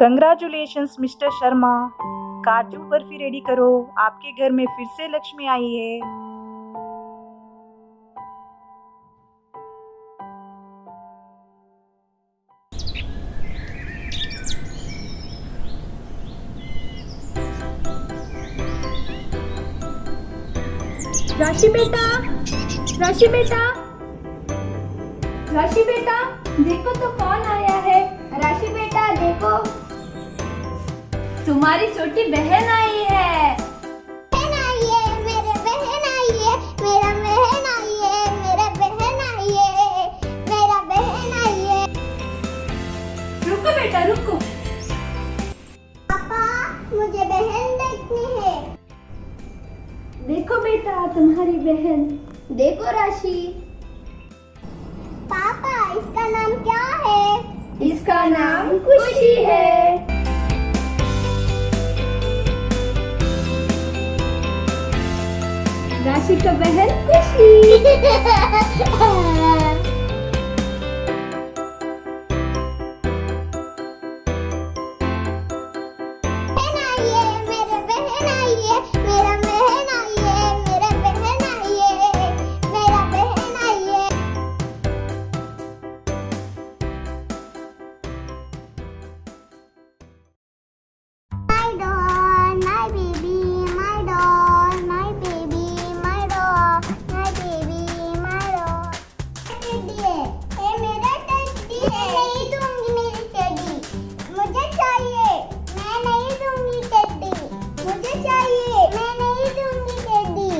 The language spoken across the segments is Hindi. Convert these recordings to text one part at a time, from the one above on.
कंग्रेचुलेशंस मिस्टर शर्मा, काजू बर्फी रेडी करो, आपके घर में फिर से लक्ष्मी आई है। राशि बेटा, राशि बेटा, राशि बेटा, देखो तो कौन आया है। राशि बेटा देखो, तुम्हारी छोटी बहन आई है। बहन आई है, मेरे बहन आई है, मेरा बहन आई है, मेरा बहन आई है, मेरा बहन आई है। रुको बेटा रुको। पापा, मुझे बहन देखनी है। देखो बेटा तुम्हारी बहन। देखो राशि। पापा, इसका नाम क्या है? इसका नाम खुशी है। राशि का बहन खुशी। बहन आई है, मेरे बहन आई है, मेरा बहन आई है, मेरा बहन आई है, मेरा बहन आई है। My doll, my baby, my doll, my baby, my doll, my baby, my doll. Teddy है, ये मेरा टेडी है। मैं नहीं दूंगी मेरी टेडी, मुझे चाहिए। मैं नहीं दूंगी टेडी, मुझे चाहिए। मैं नहीं दूंगी टेडी,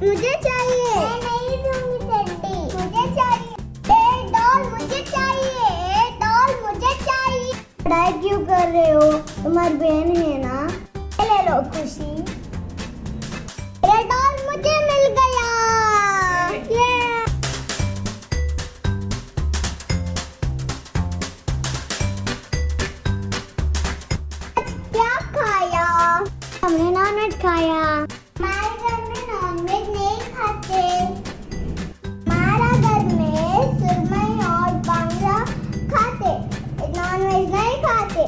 मुझे चाहिए। मैं नहीं दूंगी टेडी, मुझे चाहिए। ए डॉल मुझे चाहिए, ए डॉल मुझे चाहिए। लड़ाई क्यों कर रहे हो? तुम्हारी बहन है ना, ले लो खुशी। ये डॉल मुझे मिल गया। ये क्या खाया? हमने नॉनवेज खाया। हमारे घर में नॉनवेज नहीं खाते। हमारा घर में सुरमई और बांगड़ा खाते, नॉनवेज नहीं खाते।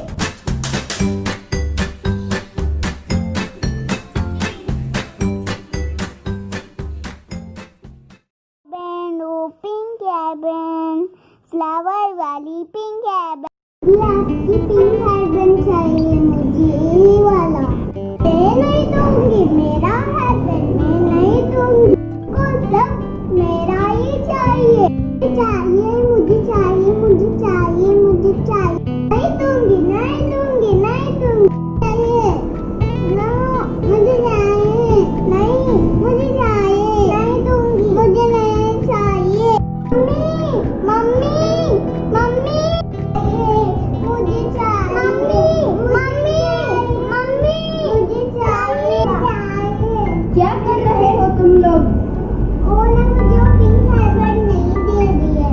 बैंड वो पिंक है बैंड, फ्लावर वाली पिंक है बैंड। की पिंक है बैंड चाहिए मुझे, ये वाला। मैं नहीं दूंगी, मेरा है बैंड, मैं नहीं दूंगी। को सब मेरा ही चाहिए। चाहिए मुझे, चाहिए मुझे, चाहिए मुझे, चाहिए। नहीं दूंगी, नहीं दूंगी, नहीं दूंगी। चाहिए ना, मुझे चाहिए। नहीं, मुझे चाहिए। नहीं दूंगी, मुझे नहीं चाहिए। मम्मी, मम्मी, मम्मी, मुझे चाहिए। मम्मी, मम्मी, मम्मी, मुझे चाहिए। क्या कर रहे हो तुम लोग? वो ना मुझे वो पिंक हेयरबैंड नहीं दे दिए।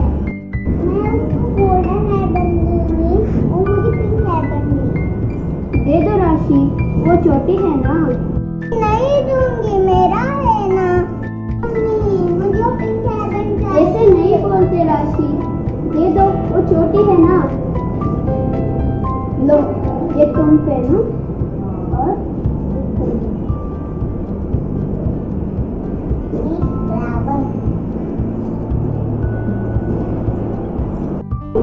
मैं उसको गोल्डन हेयरबैंड दूंगी, वो मुझे पिंक हेयरबैंड नहीं। दे दो राशि, वो छोटी है ना। नहीं दूंगी, मेरा है ना। मम्मी, मुझे वो पिंक हेयरबैंड चाहिए। ऐसे नहीं बोलते राशि, दे दो, वो छोटी है ना। लो ये तुम पहनो और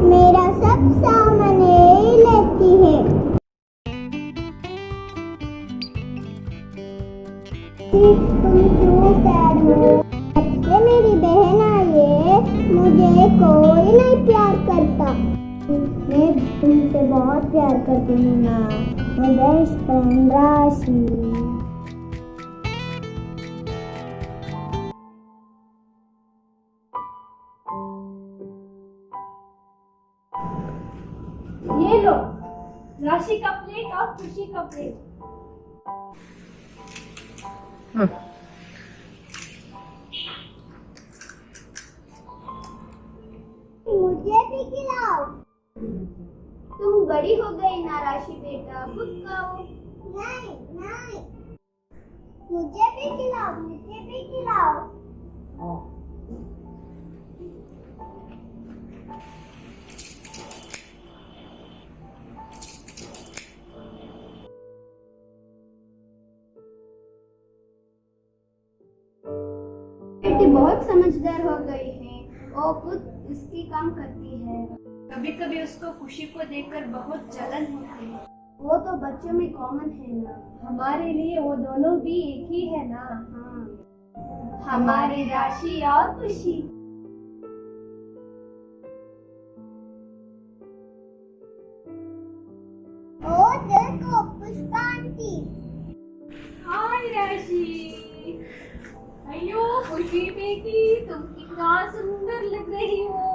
मेरा सब सामान यही लेती है। तुम क्यों सैड हो? जब से मेरी बहन आई है, मुझे कोई नहीं प्यार करता। मैं तुमसे बहुत प्यार करती हूँ ना, मैं बेस्ट फ्रेंड राशि। ये लो राशि का प्लेट और खुशी का प्लेट। मुझे भी खिलाओ। तुम बड़ी हो गई ना राशि बेटा, खुद खाओ। नहीं नहीं, मुझे भी खिलाओ, मुझे भी खिलाओ। बेटी बहुत समझदार हो गई है। वो खुद उसकी काम करती है। कभी कभी उसको खुशी को देखकर बहुत जलन होती है। वो तो बच्चों में कॉमन है ना। हमारे लिए वो दोनों भी एक ही है ना। हाँ, हमारी राशि और खुशी। ओ देखो पुष्पा आंटी। हाय राशि। अयो खुशी बेटी, तुम कितना सुंदर लग रही हो।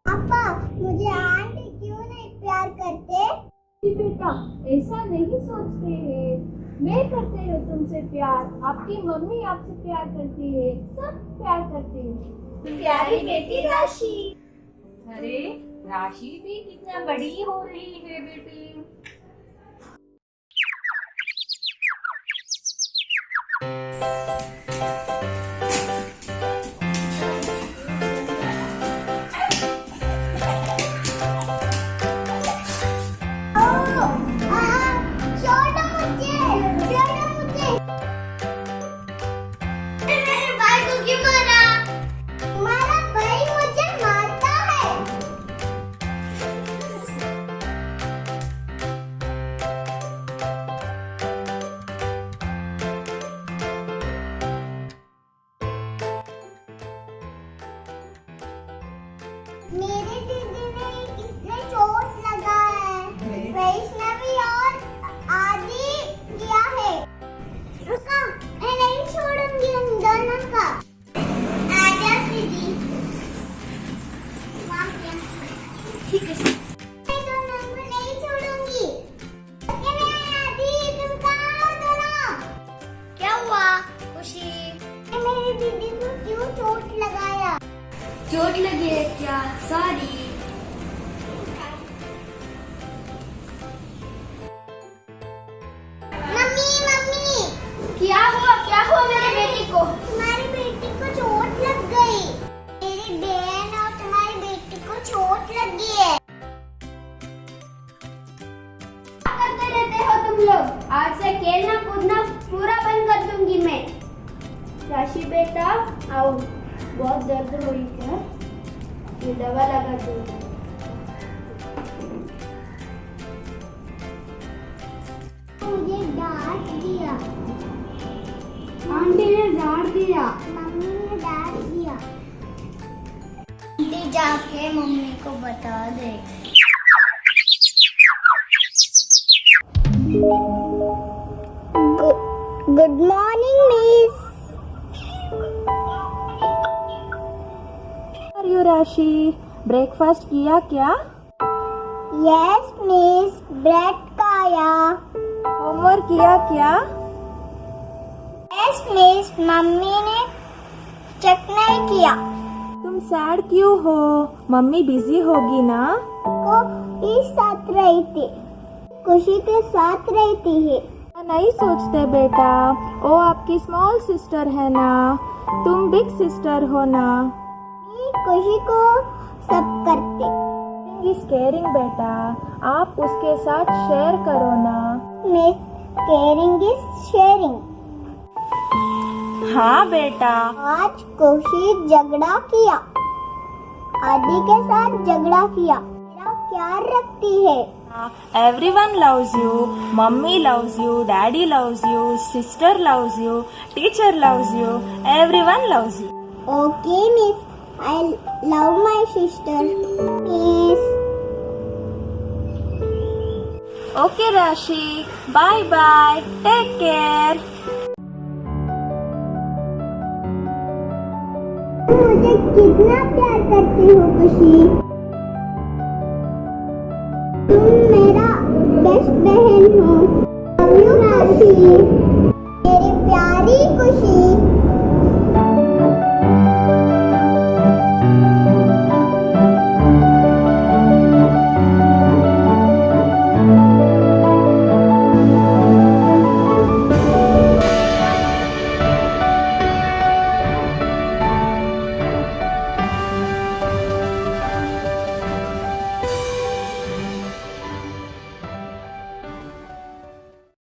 पापा मुझे आंटी क्यों नहीं प्यार करते? बेटा ऐसा नहीं सोचते हैं, मैं करते हैं तुमसे प्यार, आपकी मम्मी आपसे प्यार करती है, सब प्यार करते हैं। प्यारी बेटी राशि। अरे राशि भी कितना बड़ी हो रही है बेटी। छोड़ो मुझे, छोड़ो मुझे। मेरे भाई को क्यों मारा? तुम्हारा भाई मुझे मारता है। मेरी दीदी ने किसने चोट लगा है? वैष्णवी और आदि किया है। रुको, मैं नहीं छोड़ूंगी उन दोनों का। आजा दीदी। ठीक है। मैं दोनों को नहीं छोड़ूंगी। अकेले आदि, तुम कहाँ हो दोनों? क्या हुआ खुशी? मेरी दीदी को क्यों चोट लगाया? चोट लगी है क्या? सॉरी। मम्मी मम्मी, क्या हुआ मेरे बेटी को? तुम्हारी बेटी को चोट लग गई। मेरी बहन और तुम्हारी बेटी को चोट लगी है। क्या करते रहते हो तुम लोग? आज से खेलना कूदना पूरा बंद कर दूंगी मैं। राशि बेटा आओ, बहुत दर्द हो रही क्या? ये दवा लगा दूंगी। मुझे डांट दिया। आंटी ने डांट दिया। मम्मी ने डांट दिया। आंटी जाके मम्मी को बता दे। Good morning miss. Are you Rashi? Breakfast किया क्या? यस मिस, ब्रेड खाया। होमवर्क किया क्या? यस मिस, मम्मी ने चेक नहीं किया। तुम सैड क्यों हो? मम्मी बिजी होगी ना? को इस साथ रही थी, खुशी के साथ रहती है। नहीं सोचते बेटा, वो आपकी स्मॉल सिस्टर है ना, तुम बिग सिस्टर हो ना। खुशी को सब करते। इज केयरिंग बेटा, आप उसके साथ शेयर करो ना। Miss, caring is sharing. हाँ बेटा। आज खुशी झगड़ा किया, आदि के साथ झगड़ा किया। मेरा प्यार रखती है। Everyone loves you. Mummy loves you. Daddy loves you. Sister loves you. Teacher loves you. Everyone loves you. Okay, miss. I love my sister. Miss. Okay, Rashi. Bye bye. Take care. मुझे कितना प्यार करती हो खुशी। तुम मेरा बेस्ट बहन हो। लव यू राशि।